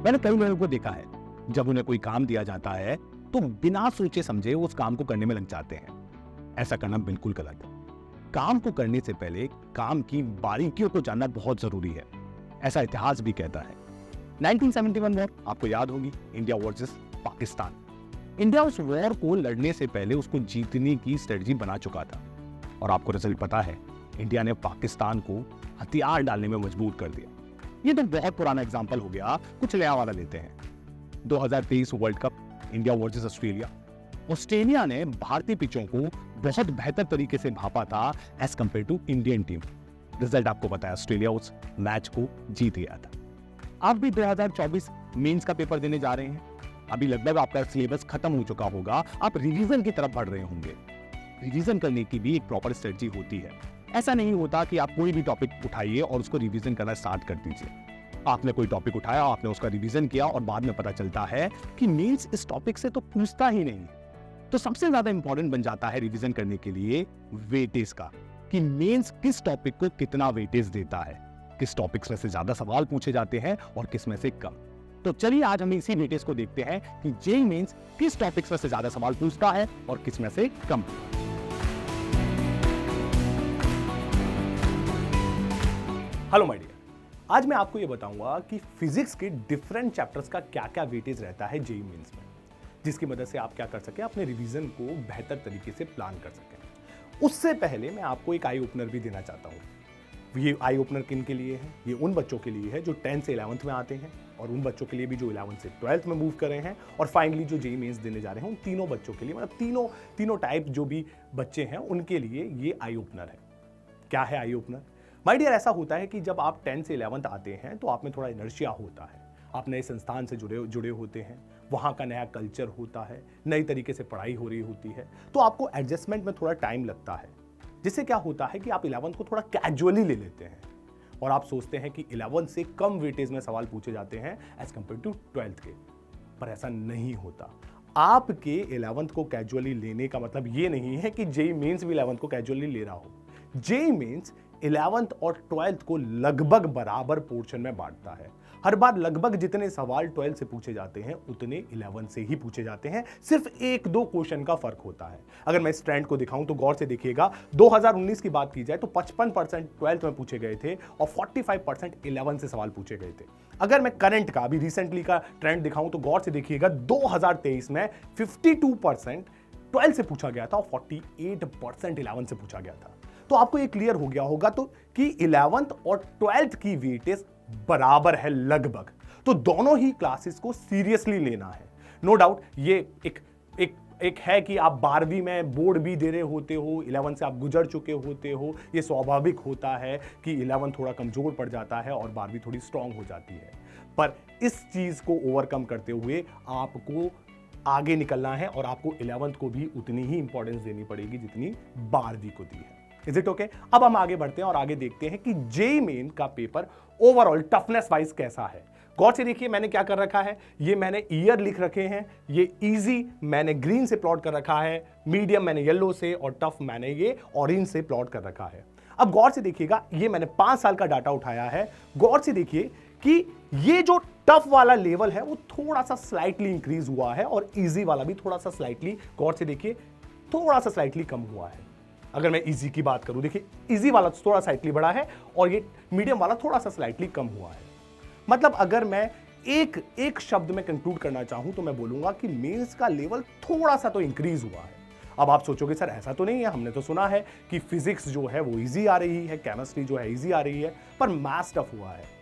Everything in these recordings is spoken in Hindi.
मैंने कई लोगों को देखा है, जब उन्हें कोई काम दिया जाता है तो बिना सोचे समझे उस काम को करने में लग जाते हैं। ऐसा करना बिल्कुल गलत है। काम को करने से पहले काम की बारीकियों को जानना बहुत जरूरी है। ऐसा इतिहास भी कहता है। 1971 वॉर आपको याद होगी, इंडिया वर्सेस पाकिस्तान। इंडिया उस वॉर को लड़ने से पहले उसको जीतने की स्ट्रेटजी बना चुका था और आपको रिजल्ट पता है, इंडिया ने पाकिस्तान को हथियार डालने में मजबूर कर दिया। ये तो बहुत पुराना एग्जांपल हो गया, कुछ नया वाला लेते हैं। 2023 world cup, India versus Australia. Australia ने भारतीय पिचों को बहुत बेहतर तरीके से भापा था as compare to Indian team. Result आपको पता है, ऑस्ट्रेलिया उस मैच को जीत गया था। आप भी 2024 मेंस का पेपर देने जा रहे हैं। अभी लगभग आपका सिलेबस खत्म हो चुका होगा, आप रिवीजन की तरफ बढ़ रहे होंगे। रिवीजन करने की भी एक प्रॉपर स्ट्रेटजी होती है। ऐसा नहीं होता कि आप कोई भी टॉपिक उठाइए और उसको रिवीजन करना स्टार्ट कर दीजिए। आपने कोई टॉपिक उठाया, आपने उसका रिवीजन किया और बाद में पता चलता है कि मेंस इस टॉपिक से तो पूछता ही नहीं। तो सबसे ज्यादा इंपॉर्टेंट बन जाता है रिवीजन करने के लिए वेटेज का, कि मेंस किस टॉपिक को कितना वेटेज देता है, किस टॉपिक्स में से ज्यादा सवाल पूछे जाते हैं और किस में से कम। तो चलिए आज हम इसी वेटेज को देखते हैं कि जेईई मेंस किस टॉपिक्स में से ज्यादा सवाल पूछता है और किस में से कम। हेलो माय डियर, आज मैं आपको ये बताऊंगा कि फिजिक्स के डिफरेंट चैप्टर्स का क्या क्या वेटेज रहता है जेईई मेंस में, जिसकी मदद से आप क्या कर सकें, अपने रिवीजन को बेहतर तरीके से प्लान कर सकें। उससे पहले मैं आपको एक आई ओपनर भी देना चाहता हूं। ये आई ओपनर किन के लिए है? ये उन बच्चों के लिए है जो 10th से 11th में आते हैं, और उन बच्चों के लिए भी जो 11th से 12th में मूव कर रहे हैं, और फाइनली जो जेईई मेंस देने जा रहे हैं, उन तीनों बच्चों के लिए, मतलब तीनों टाइप जो भी बच्चे हैं उनके लिए ये आई ओपनर है। क्या है आई ओपनर? माय डियर, ऐसा होता है कि जब आप 10th से 11th आते हैं तो आप में थोड़ा इनर्शिया होता है। आप नए संस्थान से जुड़े होते हैं, वहाँ का नया कल्चर होता है, नई तरीके से पढ़ाई हो रही होती है, तो आपको एडजस्टमेंट में थोड़ा टाइम लगता है। जिससे क्या होता है कि आप 11th को थोड़ा कैजुअली ले लेते हैं और आप सोचते हैं कि 11th से कम वेटेज में सवाल पूछे जाते हैं एज कंपेयर टू 12th के। पर ऐसा नहीं होता। आपके 11th को कैजुअली लेने का मतलब ये नहीं है कि जेईई मेंस भी 11th को कैजुअली ले रहा हो। जेईई मेंस 11th और 12th को लगभग बराबर पोर्शन में बांटता है। हर बार लगभग जितने सवाल 12th से पूछे जाते हैं उतने 11th से ही पूछे जाते हैं, सिर्फ 1-2 क्वेश्चन का फर्क होता है। अगर मैं इस ट्रेंड को दिखाऊं तो गौर से देखिएगा, 2019 की बात की जाए तो 55% 12th में पूछे गए थे और 45% 11th से सवाल पूछे गए थे। अगर मैं करंट का, अभी रिसेंटली का ट्रेंड दिखाऊं तो गौर से देखिएगा, 2023 में 52% 12th से पूछा गया था और 48% 11th से पूछा गया था। तो आपको ये क्लियर हो गया होगा तो कि 11th और 12th की वेटेज बराबर है लगभग। तो दोनों ही क्लासेस को सीरियसली लेना है। नो डाउट ये एक है कि आप 12वीं में बोर्ड भी दे रहे होते हो, 11th से आप गुजर चुके होते हो, ये स्वाभाविक होता है कि 11th थोड़ा कमजोर पड़ जाता है और 12वीं थोड़ी स्ट्रांग हो जाती है। पर इस चीज को ओवरकम करते हुए आपको आगे निकलना है और आपको 11th को भी उतनी ही इंपॉर्टेंस देनी पड़ेगी जितनी 12वीं को दी है। Is it okay? अब हम आगे बढ़ते हैं और आगे देखते हैं कि जेईई मेन का पेपर ओवरऑल टफनेस वाइज कैसा है। गौर से देखिए, मैंने क्या कर रखा है, ये मैंने ईयर लिख रखे हैं, ये इजी मैंने ग्रीन से प्लॉट कर रखा है, मीडियम मैंने येलो से और टफ मैंने ये ऑरेंज से प्लॉट कर रखा है। अब गौर से देखिएगा, ये मैंने 5 साल का डाटा उठाया है। गौर से देखिए कि ये जो टफ वाला लेवल है वो थोड़ा सा स्लाइटली इंक्रीज हुआ है और इजी वाला भी थोड़ा सा स्लाइटली, गौर से देखिए, थोड़ा सा स्लाइटली कम हुआ है। अगर मैं इजी की बात करूं, देखिए इजी वाला थोड़ा स्लाइटली बढ़ा है और ये मीडियम वाला थोड़ा सा स्लाइटली कम हुआ है। मतलब अगर मैं एक शब्द में कंक्लूड करना चाहूं तो मैं बोलूंगा कि मेंस का लेवल थोड़ा सा तो इंक्रीज हुआ है। अब आप सोचोगे सर ऐसा तो नहीं है, हमने तो सुना है कि फिजिक्स जो है वो इजी आ रही है, केमिस्ट्री जो है इजी आ रही है, पर मैथ्स टफ हुआ है।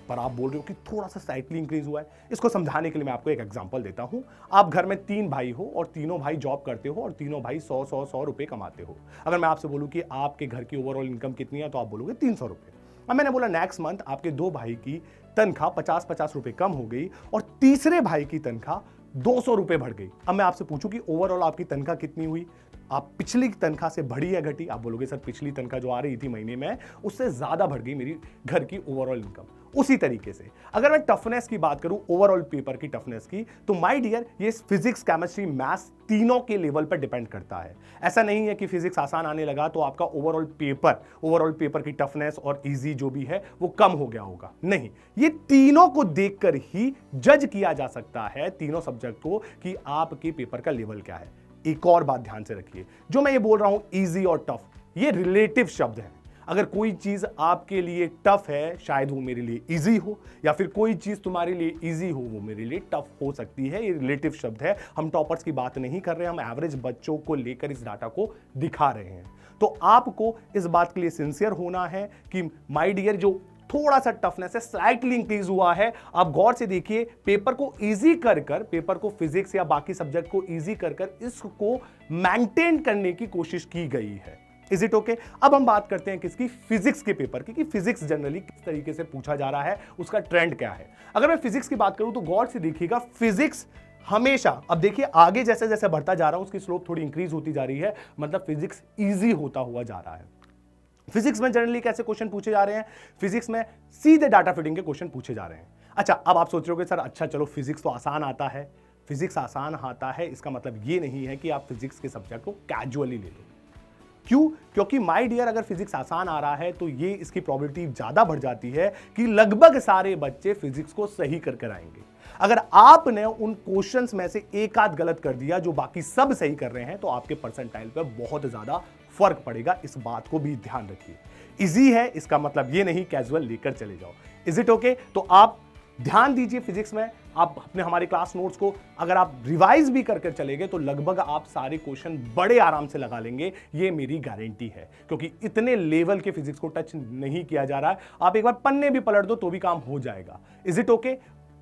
पर आप बोल रहे हो कि थोड़ा सा स्लाइटली इंक्रीज हुआ है। इसको समझाने के लिए मैं आपको एक एग्जांपल देता हूं। आप घर में 3 भाई हो और तीनों भाई जॉब करते हो और तीनों भाई 100 रुपए कमाते हो। अगर मैं आपसे बोलूं कि आपके घर की ओवरऑल इनकम कितनी है तो आप बोलोगे 300 रुपए। अब मैंने बोला नेक्स्ट मंथ आपके 2 भाई की तनख्वाह 50-50 रुपए कम हो गई और तीसरे भाई की तनख्वाह 200 रुपए बढ़ गई। अब मैं आपसे पूछूं कि ओवरऑल आपकी तनख्वाह कितनी हुई? आप पिछली तनख्वाह से बढ़ी या घटी? आप बोलोगे सर पिछली तनख्वाह जो आ रही थी महीने में उससे ज्यादा बढ़ गई मेरी घर की ओवरऑल इनकम। उसी तरीके से अगर मैं टफनेस की बात करूं, ओवरऑल पेपर की टफनेस की, तो माय डियर ये फिजिक्स, केमिस्ट्री, मैथ्स तीनों के लेवल पर डिपेंड करता है। ऐसा नहीं है कि फिजिक्स आसान आने लगा तो आपका ओवरऑल पेपर की टफनेस और इजी जो भी है वो कम हो गया होगा। नहीं, ये तीनों को देखकर ही जज किया जा सकता है, तीनों सब्जेक्ट को, कि आपके पेपर का लेवल क्या है। एक और बात ध्यान से रखिए, जो मैं ये बोल रहा हूं इजी और टफ, ये रिलेटिव शब्द है। अगर कोई चीज आपके लिए टफ है, शायद वो मेरे लिए इजी हो, या फिर कोई चीज तुम्हारे लिए इजी हो, वो मेरे लिए टफ हो सकती है। ये रिलेटिव शब्द है। हम टॉपर्स की बात नहीं कर रहे, हम एवरेज बच्चों को लेकर इस डाटा को दिखा रहे हैं। तो आपको इस बात के लिए सिंसियर होना है कि माय डियर जो थोड़ा सा टफनेस है, स्लाइटली इंक्रीज हुआ है। आप गौर से देखिए, पेपर को इजी कर पेपर को, फिजिक्स या बाकी सब्जेक्ट को इजी कर इसको मेंटेन करने की कोशिश की गई है। Is it okay? अब हम बात करते हैं किसकी? फिजिक्स के पेपर की, कि फिजिक्स जनरली किस तरीके से पूछा जा रहा है, उसका ट्रेंड क्या है। अगर मैं फिजिक्स की बात करूं तो गौर से देखिएगा, फिजिक्स हमेशा, अब देखिए आगे जैसे जैसे बढ़ता जा रहा हूं उसकी स्लोप थोड़ी इंक्रीज होती जा रही है, मतलब फिजिक्स इजी होता हुआ जा रहा है। फिजिक्स में जनरली कैसे क्वेश्चन पूछे जा रहे हैं? फिजिक्स में सीधे डाटा फिटिंग के क्वेश्चन पूछे जा रहे हैं। अच्छा, अब आप सोच रहे हो सर अच्छा चलो फिजिक्स तो आसान आता है, फिजिक्स आसान आता है इसका मतलब ये नहीं है कि आप फिजिक्स के सब्जेक्ट को कैजुअली ले लो। क्यों? क्योंकि माय डियर अगर फिजिक्स आसान आ रहा है तो ये इसकी प्रोबेबिलिटी ज्यादा बढ़ जाती है कि लगभग सारे बच्चे फिजिक्स को सही कर आएंगे। अगर आपने उन क्वेश्चंस में से एक आध गलत कर दिया जो बाकी सब सही कर रहे हैं, तो आपके परसेंटाइल पर बहुत ज्यादा फर्क पड़ेगा। इस बात को भी ध्यान रखिए। इजी है इसका मतलब ये नहीं कैजुअल लेकर चले जाओ। Is it okay? तो आप ध्यान दीजिए फिजिक्स में, आप अपने हमारे क्लास नोट्स को अगर आप रिवाइज भी कर चलेंगे तो लगभग आप सारे क्वेश्चन बड़े आराम से लगा लेंगे, ये मेरी गारंटी है। क्योंकि इतने लेवल के फिजिक्स को टच नहीं किया जा रहा है। आप एक बार पन्ने भी पलट दो तो भी काम हो जाएगा। Is it okay?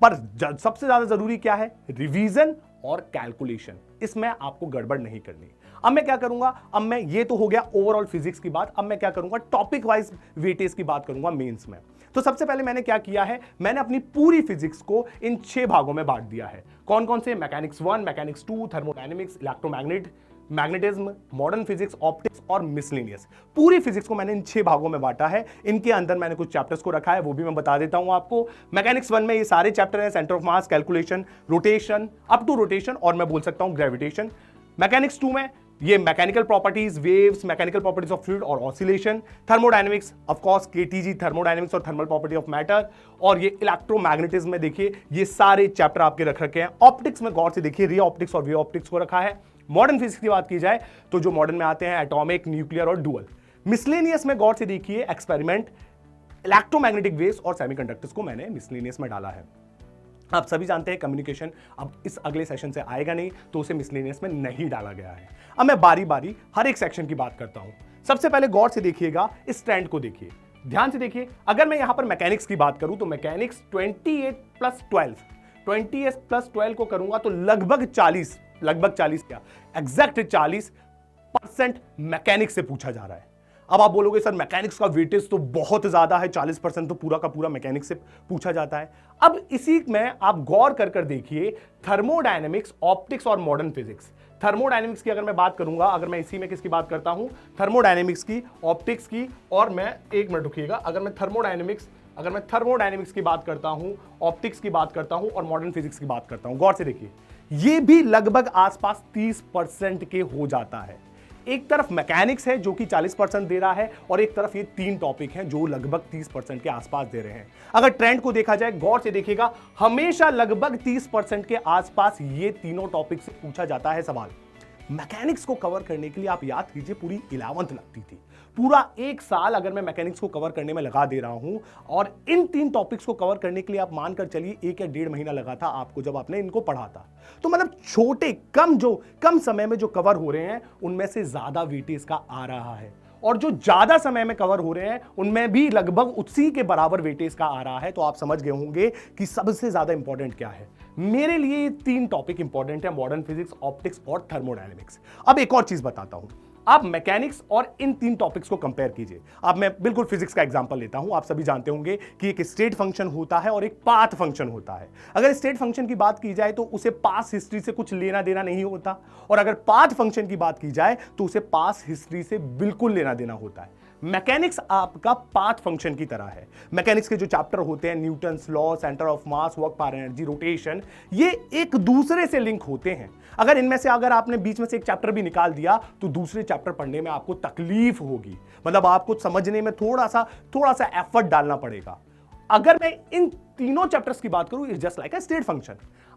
पर सबसे ज्यादा जरूरी क्या है? रिवीजन और कैलकुलेशन। इसमें आपको गड़बड़ नहीं करनी। अब मैं क्या करूंगा? अब मैं, ये तो हो गया ओवरऑल फिजिक्स की बात। अब मैं क्या करूंगा? टॉपिक वाइज वेटेज की बात करूंगा मेंस में। तो सबसे पहले मैंने क्या किया है, मैंने अपनी पूरी फिजिक्स को इन 6 भागों में बांट दिया है। कौन कौन से? Mechanics 1, mechanics 2, thermodynamics, magnetism, modern physics, optics और मिसलेनियस। पूरी फिजिक्स को मैंने इन 6 भागों में बांटा है। इनके अंदर मैंने कुछ चैप्टर्स को रखा है, वो भी मैं बता देता हूं आपको। मैकेनिक्स 1 में ये सारे चैप्टर हैं, centre of mass, calculation, rotation, up to rotation, और मैं बोल सकता हूं ग्रेविटेशन। मैकेनिक्स 2 में ये mechanical properties, waves, mechanical properties of fluid और oscillation. Thermodynamics of course KTG, thermodynamics और थर्मल प्रॉपर्टी ऑफ मैटर। और ये इलेक्ट्रोमैग्नेटिज्म में देखिए ये सारे चैप्टर आपके रख रखे हैं। ऑप्टिक्स में गौर से देखिए रे ऑप्टिक्स और वे ऑप्टिक्स को रखा है। मॉडर्न फिजिक्स की बात की जाए तो जो मॉडर्न में आते हैं एटॉमिक, न्यूक्लियर और डुअल। मिसलेनियस में गौर से देखिए एक्सपेरिमेंट, इलेक्ट्रोमैग्नेटिक वेव्स और सेमीकंडक्टर्स को मैंने मिसलेनियस में डाला है। आप सभी जानते हैं कम्युनिकेशन अब इस अगले सेशन से आएगा नहीं, तो उसे मिसलेनियस में नहीं डाला गया है। अब मैं बारी बारी हर एक सेक्शन की बात करता हूं। सबसे पहले गौर से देखिएगा, इस ट्रेंड को देखिए, ध्यान से देखिए। अगर मैं यहां पर मैकेनिक्स की बात करूं तो मैकेनिक्स 28+12 को करूंगा तो लगभग 40 क्या, एग्जैक्ट 40% मैकेनिक्स से पूछा जा रहा है। अब आप बोलोगे सर मैकेनिक्स का वेटेज तो बहुत ज्यादा है, 40% तो पूरा का पूरा मैकेनिक्स से पूछा जाता है। अब इसी में आप गौर कर देखिए, थर्मोडायनेमिक्स, ऑप्टिक्स और मॉडर्न फिजिक्स। थर्मोडायनेमिक्स की अगर मैं बात करूंगा, अगर मैं इसी में किसकी बात करता हूं? थर्मोडायनेमिक्स की, ऑप्टिक्स की, और मैं एक मिनट रुकिएगा, अगर मैं थर्मोडायनेमिक्स की बात करता हूं, ऑप्टिक्स की बात करता हूं और मॉडर्न फिजिक्स की बात करता हूं, गौर से देखिए ये भी लगभग आसपास 30% के हो जाता है। एक तरफ मैकेनिक्स है जो कि 40% दे रहा है, और एक तरफ ये 3 टॉपिक हैं जो लगभग 30% के आसपास दे रहे हैं। अगर ट्रेंड को देखा जाए, गौर से देखिएगा, हमेशा लगभग 30% के आसपास ये तीनों टॉपिक से पूछा जाता है सवाल। मैकेनिक्स को कवर करने के लिए आप याद कीजिए पूरी 11th लगती थी। पूरा 1 साल अगर मैं मैकेनिक्स को कवर करने में लगा दे रहा हूं, और इन 3 टॉपिक्स को कवर करने के लिए आप मानकर चलिए 1 या 1.5 महीना लगा था आपको जब आपने इनको पढ़ा था। तो मतलब छोटे कम समय में जो कवर हो रहे हैं उनमें से ज्यादा वेटेज का आ रहा है, और जो ज्यादा समय में कवर हो रहे हैं उनमें भी लगभग उसी के बराबर वेटेज का आ रहा है। तो आप समझ गए होंगे कि सबसे ज्यादा इंपॉर्टेंट क्या है। मेरे लिए ये 3 टॉपिक इंपॉर्टेंट है, मॉडर्न फिजिक्स, ऑप्टिक्स और थर्मोडायनेमिक्स। अब एक और चीज बताता हूं, आप मैकेनिक्स और इन 3 टॉपिक्स को कंपेयर कीजिए। अब मैं बिल्कुल फिजिक्स का एग्जांपल लेता हूं। आप सभी जानते होंगे कि एक स्टेट फंक्शन होता है और एक पाथ फंक्शन होता है। अगर स्टेट फंक्शन की बात की जाए तो उसे पास हिस्ट्री से कुछ लेना देना नहीं होता, और अगर पाथ फंक्शन की बात की जाए तो उसे पास हिस्ट्री से बिल्कुल लेना देना होता है। मैकेनिक्स आपका पाथ फंक्शन की तरह है। मैकेनिक्स के जो चैप्टर होते हैं, Newton's law, centre of mass, work power energy, rotation, ये एक दूसरे से लिंक होते हैं। अगर इनमें से अगर आपने बीच में से एक चैप्टर भी निकाल दिया तो दूसरे चैप्टर पढ़ने में आपको तकलीफ होगी, मतलब आपको समझने में थोड़ा सा एफर्ट डालना पड़ेगा। अगर मैं इन तीनों चैप्टर्स की बात करूं, it's just like a state function.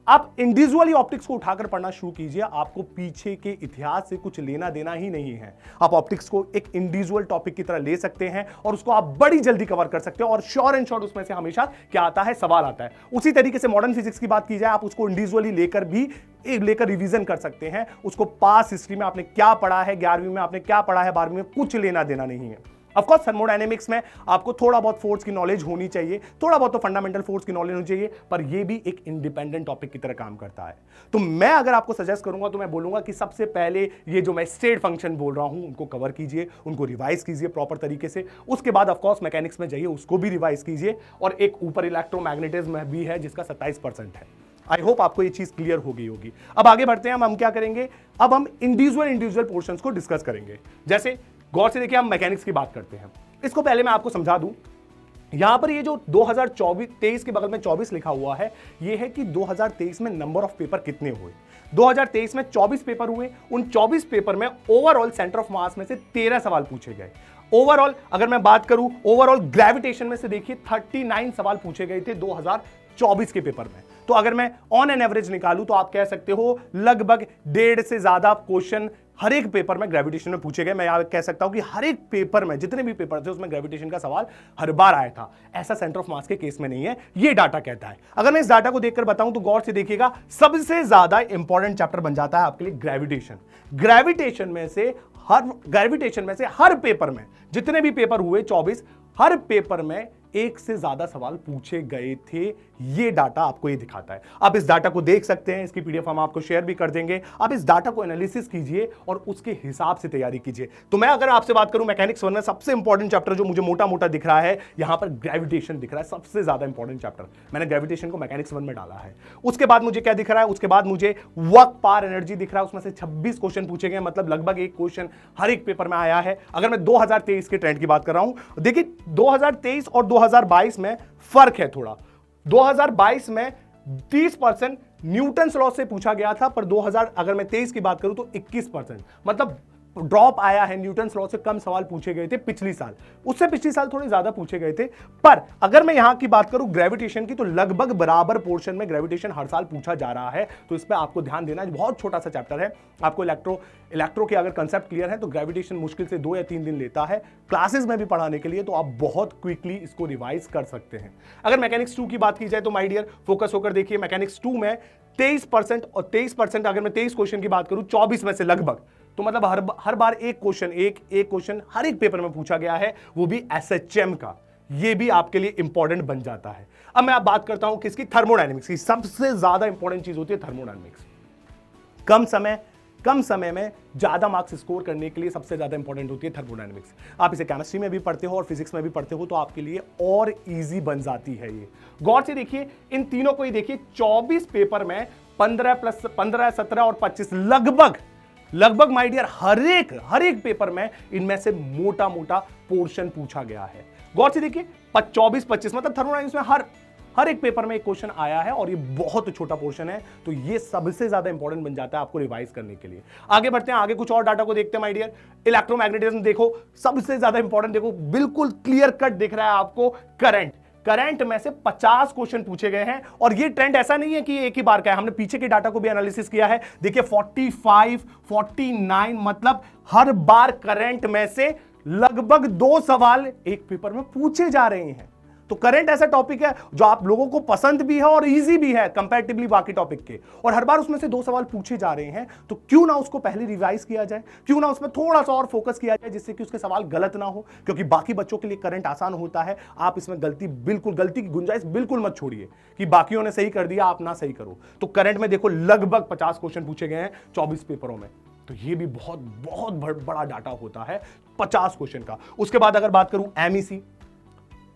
आप इंडिविजुअली ऑप्टिक्स को उठाकर पढ़ना शुरू कीजिए, आपको पीछे के इतिहास से कुछ लेना देना ही नहीं है। आप ऑप्टिक्स को एक इंडिविजुअल टॉपिक की तरह ले सकते हैं और उसको आप बड़ी जल्दी कवर कर सकते हैं, और श्योर एंड शॉर्ट उसमें से हमेशा क्या आता है, सवाल आता है। उसी तरीके से मॉडर्न फिजिक्स की बात की जाए, आप उसको इंडिविजुअली लेकर रिवीजन कर सकते हैं। उसको पास हिस्ट्री में आपने क्या पढ़ा है, 11वीं में आपने क्या पढ़ा है, 12वीं में, कुछ लेना देना नहीं है। ऑफ कोर्स थर्मोडायनेमिक्स में आपको थोड़ा बहुत फोर्स की नॉलेज होनी चाहिए, थोड़ा बहुत तो फंडामेंटल फोर्स की नॉलेज होनी चाहिए, पर यह भी एक इंडिपेंडेंट टॉपिक की तरह काम करता है। तो मैं अगर आपको सजेस्ट करूंगा तो मैं बोलूंगा कि सबसे पहले ये जो मैं स्टेट फंक्शन बोल रहा हूं उनको कवर कीजिए, उनको रिवाइज कीजिए प्रॉपर तरीके से। उसके बाद ऑफ कोर्स मैकेनिक्स में जाइए, उसको भी रिवाइज कीजिए, और एक ऊपर इलेक्ट्रोमैग्नेटिज्म में भी है जिसका 27% है। आई होप आपको ये चीज क्लियर हो गई होगी। अब आगे बढ़ते हैं, हम क्या करेंगे, अब हम इंडिविजुअल पोर्शंस को डिस्कस करेंगे। जैसे गौर से देखिए, हम मैकेनिक्स की बात करते हैं। इसको पहले मैं आपको समझा दूं, यहां पर ये जो 2023 के बगल में 24 लिखा हुआ है, ये है कि 2023 में नंबर ऑफ पेपर कितने हुए। 2023 में 24 पेपर हुए। उन 24 पेपर में ओवरऑल सेंटर ऑफ मास में से 13 सवाल पूछे गए। ओवरऑल अगर मैं बात करूं, ओवरऑल ग्रेविटेशन में से देखिए 39 सवाल पूछे गए थे 2024 के पेपर में। तो अगर मैं ऑन एन एवरेज निकालूं तो आप कह सकते हो लगभग 1.5 से ज्यादा क्वेश्चन हर एक पेपर में ग्रेविटेशन में पूछे गए। मैं यहां कह सकता हूं कि हर एक पेपर में जितने भी पेपर थे उसमें ग्रेविटेशन का सवाल हर बार आया था। ऐसा सेंटर ऑफ मास के केस में नहीं है, ये डाटा कहता है। अगर मैं इस डाटा को देखकर बताऊं तो गौर से देखिएगा, सबसे ज्यादा इंपॉर्टेंट चैप्टर बन जाता है आपके लिए ग्रेविटेशन। ग्रेविटेशन में से हर पेपर में जितने भी पेपर हुए 24, हर पेपर में एक से ज्यादा सवाल पूछे गए थे। ये डाटा आपको ये दिखाता है। आप इस डाटा को देख सकते हैं, इसकी पीडीएफ हम आपको शेयर भी कर देंगे। आप इस डाटा को एनालिसिस कीजिए और उसके हिसाब से तैयारी कीजिए। तो मैं अगर आपसे बात करूं, मैकेनिक्स 1 में सबसे इंपॉर्टेंट चैप्टर जो मुझे मोटा मोटा दिख रहा है, यहां पर ग्रेविटेशन दिख रहा है, सबसे ज्यादा इंपॉर्टेंट चैप्टर। मैंने ग्रेविटेशन को मैकेनिक्स 1 में डाला है। उसके बाद मुझे क्या दिख रहा है, उसके बाद मुझे वर्क पावर एनर्जी दिख रहा है। उसमें से 26 क्वेश्चन पूछे गए, मतलब लगभग एक क्वेश्चन हर एक पेपर में आया है। अगर मैं 2023 के ट्रेंड की बात कर रहा हूं, देखिए 2023 और 2022 में फर्क है थोड़ा। 2022 में 30% न्यूटन्स लॉ से पूछा गया था, पर 2000 अगर मैं 23 की बात करूं तो 21%, मतलब ड्रॉप आया है। न्यूटन्स लॉ से कम सवाल पूछे गए थे पिछली साल, उससे पिछली साल थोड़े ज्यादा पूछे गए थे। पर अगर मैं यहां की बात करूं ग्रेविटेशन की, तो लगभग बराबर पोर्शन में ग्रेविटेशन हर साल पूछा जा रहा है। तो इस पर आपको ध्यान देना है। बहुत छोटा सा चैप्टर है। आपको इलेक्ट्रो के अगर कंसेप्ट क्लियर है तो ग्रेविटेशन मुश्किल से 2 या 3 दिन लेता है क्लासेस में भी पढ़ाने के लिए, तो आप बहुत क्विकली इसको रिवाइज कर सकते हैं। अगर मैकेनिक्स 2 की बात की जाए तो माय डियर फोकस होकर देखिए, मैकेनिक्स 2 में 23% और 23%, अगर मैं 23 क्वेश्चन की बात करूं 24 में से लगभग, तो मतलब हर बार एक क्वेश्चन हर एक पेपर में पूछा गया है, वो भी एसएचएम का। ये भी आपके लिए इंपॉर्टेंट बन जाता है। अब मैं बात करता हूं किसकी, थर्मोडायनेमिक्स की। सबसे ज्यादा इंपॉर्टेंट चीज होती है थर्मोडायनेमिक्स। कम समय में ज्यादा मार्क्स स्कोर करने के लिए सबसे ज्यादा इंपॉर्टेंट होती है थर्मोडायनेमिक्स। आप इसे केमिस्ट्री में भी पढ़ते हो और फिजिक्स में भी पढ़ते हो, तो आपके लिए और इजी बन जाती है ये। गौर से देखिए, इन तीनों को ही देखिए, 24 पेपर में 15 + 15, 17 और 25, लगभग माय डियर हर एक पेपर में इनमें से मोटा पोर्शन पूछा गया है। गौर से देखिए 24-25, मतलब थर्मोडायनेमिक्स में हर एक पेपर में एक क्वेश्चन आया है, और ये बहुत छोटा पोर्शन है। तो ये सबसे ज्यादा इंपॉर्टेंट बन जाता है आपको रिवाइज करने के लिए। आगे बढ़ते हैं, आगे कुछ और डाटा को देखते हैं माय डियर। इलेक्ट्रोमैग्नेटिज्म देखो, सबसे ज्यादा इंपॉर्टेंट देखो, बिल्कुल क्लियर कट दिख रहा है आपको। करंट में से 50 क्वेश्चन पूछे गए हैं, और ये ट्रेंड ऐसा नहीं है कि एक ही बार का है। हमने पीछे के डाटा को भी एनालिसिस किया है। देखिए 45, 49, मतलब हर बार करंट में से लगभग 2 सवाल एक पेपर में पूछे जा रहे हैं। तो करंट ऐसा टॉपिक है जो आप लोगों को पसंद भी है और इजी भी है कंपैरेटिवली बाकी टॉपिक के, और हर बार उसमें से 2 सवाल पूछे जा रहे हैं। तो क्यों ना उसको पहले रिवाइज किया जाए, क्यों ना उसमें थोड़ा सा और फोकस किया जाए, जिससे कि उसके सवाल गलत ना हो। क्योंकि बाकी बच्चों के लिए करंट आसान होता है। आप इसमें गलती की गुंजाइश बिल्कुल मत छोड़िए कि बाकियों ने सही कर दिया आप ना सही करो। तो करंट में देखो लगभग 50 क्वेश्चन पूछे गए हैं 24 पेपरों में। तो ये भी बहुत बड़ा डाटा होता है 50 क्वेश्चन का। उसके बाद अगर बात करूं MEC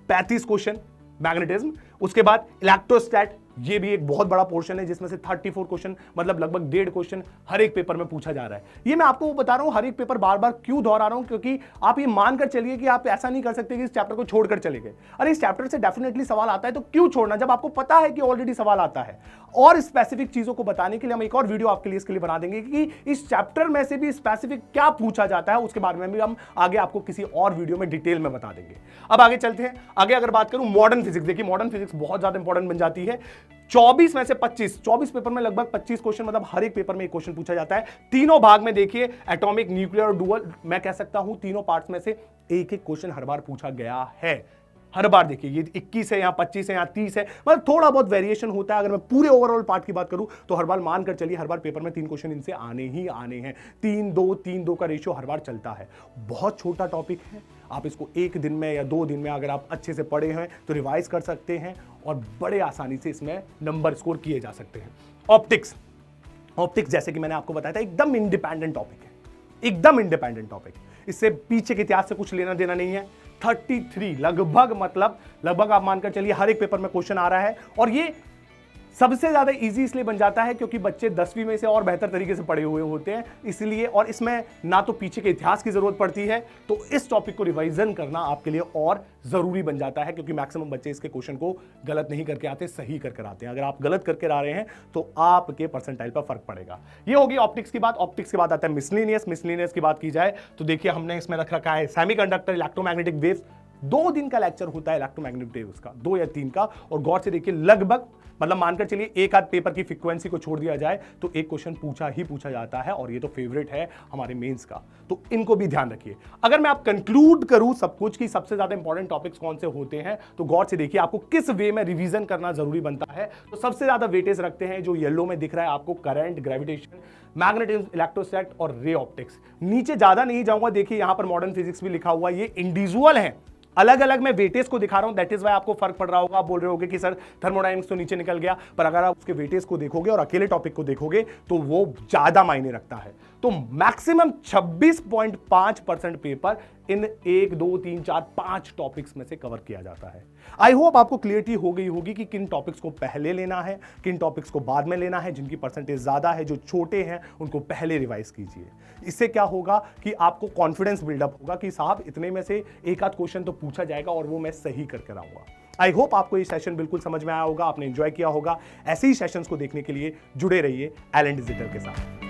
35 क्वेश्चन मैग्नेटिज्म, उसके बाद इलेक्ट्रोस्टैट ये भी एक बहुत बड़ा पोर्शन है जिसमें से 34 क्वेश्चन मतलब लगभग 1.5 क्वेश्चन हर एक पेपर में पूछा जा रहा है। ये मैं आपको बता रहा हूं हर एक पेपर बार बार क्यों दोहरा रहा हूं, क्योंकि आप ये मानकर चलिए कि आप ऐसा नहीं कर सकते कि इस चैप्टर को छोड़कर चले गए। अरे इस चैप्टर से डेफिनेटली सवाल आता है तो क्यों छोड़ना जब आपको पता है कि ऑलरेडी सवाल आता है। और स्पेसिफिक चीजों को बताने के लिए हम एक और वीडियो आपके लिए इसके लिए बना देंगे कि इस चैप्टर में से भी स्पेसिफिक क्या पूछा जाता है, उसके बारे में भी हम आगे आपको किसी और वीडियो में डिटेल में बता देंगे। अब आगे चलते हैं। आगे अगर बात करूं मॉडर्न फिजिक्स, देखिए मॉडर्न फिजिक्स बहुत ज्यादा इंपॉर्टेंट बन जाती है। 24 में से 24 पेपर में लगभग 25 क्वेश्चन, मतलब हर एक पेपर में एक क्वेश्चन पूछा जाता है। तीनों भाग में देखिए एटॉमिक, न्यूक्लियर और डुअल, मैं कह सकता हूं तीनों पार्ट्स में से एक एक क्वेश्चन हर बार पूछा गया है। हर बार देखिए ये 21 है, यहाँ 25 है, यहाँ 30 है, मतलब थोड़ा बहुत वेरिएशन होता है। अगर मैं पूरे ओवरऑल पार्ट की बात करूं तो हर बार मानकर चलिए हर बार पेपर में 3 क्वेश्चन इनसे आने ही आने हैं। 3-2 का रेशियो हर बार चलता है। बहुत छोटा टॉपिक है, आप इसको एक दिन में या 2 दिन में अगर आप अच्छे से पढ़े हैं तो रिवाइज कर सकते हैं और बड़े आसानी से इसमें नंबर स्कोर किए जा सकते हैं। ऑप्टिक्स जैसे कि मैंने आपको बताया था एकदम इंडिपेंडेंट टॉपिक है, एकदम इंडिपेंडेंट टॉपिक। इससे पीछे के इतिहास से कुछ लेना देना नहीं है। 33 लगभग आप मानकर चलिए हर एक पेपर में क्वेश्चन आ रहा है। और ये सबसे ज्यादा इजी इसलिए बन जाता है क्योंकि बच्चे 10वीं में से और बेहतर तरीके से पढ़े हुए होते हैं, इसलिए। और इसमें ना तो पीछे के इतिहास की जरूरत पड़ती है, तो इस टॉपिक को रिवाइजन करना आपके लिए और जरूरी बन जाता है, क्योंकि मैक्सिमम बच्चे इसके क्वेश्चन को गलत नहीं करके आते, सही करके आते हैं। अगर आप गलत करके आ रहे हैं तो आपके परसेंटाइल पर फर्क पड़ेगा। ये होगी ऑप्टिक्स की बात। ऑप्टिक्स के बाद आता है मिसलिनियस की बात की जाए तो देखिए हमने इसमें रख रखा है सेमीकंडक्टर, इलेक्ट्रोमैग्नेटिक वेव्स। 2 दिन का लेक्चर होता है इलेक्ट्रोमैग्नेटिक वेव्स का, 2 या 3 का। और गौर से देखिए लगभग मतलब मानकर चलिए एक आध पेपर की फ्रीक्वेंसी को छोड़ दिया जाए तो एक क्वेश्चन पूछा जाता है, और ये तो फेवरेट है हमारे मेंस का, तो इनको भी ध्यान रखिए। अगर मैं आप कंक्लूड करूं सब कुछ की सबसे ज्यादा इंपॉर्टेंट टॉपिक्स कौन से होते हैं, तो गौर से देखिए आपको किस वे में रिवीजन करना जरूरी बनता है। तो सबसे ज्यादा वेटेज रखते हैं जो येलो में दिख रहा है आपको, करंट, ग्रेविटेशन, मैग्नेटिज्म, इलेक्ट्रोस्टैटिक्स और रे ऑप्टिक्स। नीचे ज्यादा नहीं जाऊंगा, देखिए यहां पर मॉडर्न फिजिक्स भी लिखा हुआ है, ये इंडिविजुअल है, अलग अलग मैं वेटेज को दिखा रहा हूं, दैट इज वाई आपको फर्क पड़ रहा होगा। आप बोल रहे होगे कि सर थर्मोडायनेमिक्स तो नीचे निकल गया, पर अगर आप उसके वेटेज को देखोगे और अकेले टॉपिक को देखोगे तो वो ज्यादा मायने रखता है। तो मैक्सिमम 26.5% पेपर इन 1, 2, 3, 4, 5 टॉपिक्स में से कवर किया जाता है। आई होप आपको क्लियरिटी हो गई होगी कि किन टॉपिक्स को पहले लेना है, किन टॉपिक्स को बाद में लेना है। जिनकी परसेंटेज ज्यादा है, जो छोटे हैं, उनको पहले रिवाइज कीजिए। इससे क्या होगा कि आपको कॉन्फिडेंस बिल्डअप होगा कि साहब इतने में से एक आध क्वेश्चन तो पूछा जाएगा और वो मैं सही करके आऊंगा। आई होप आपको ये सेशन बिल्कुल समझ में आया होगा, आपने एंजॉय किया होगा। ऐसे ही सेशंस को देखने के लिए जुड़े रहिए एलन डिजिटल के साथ।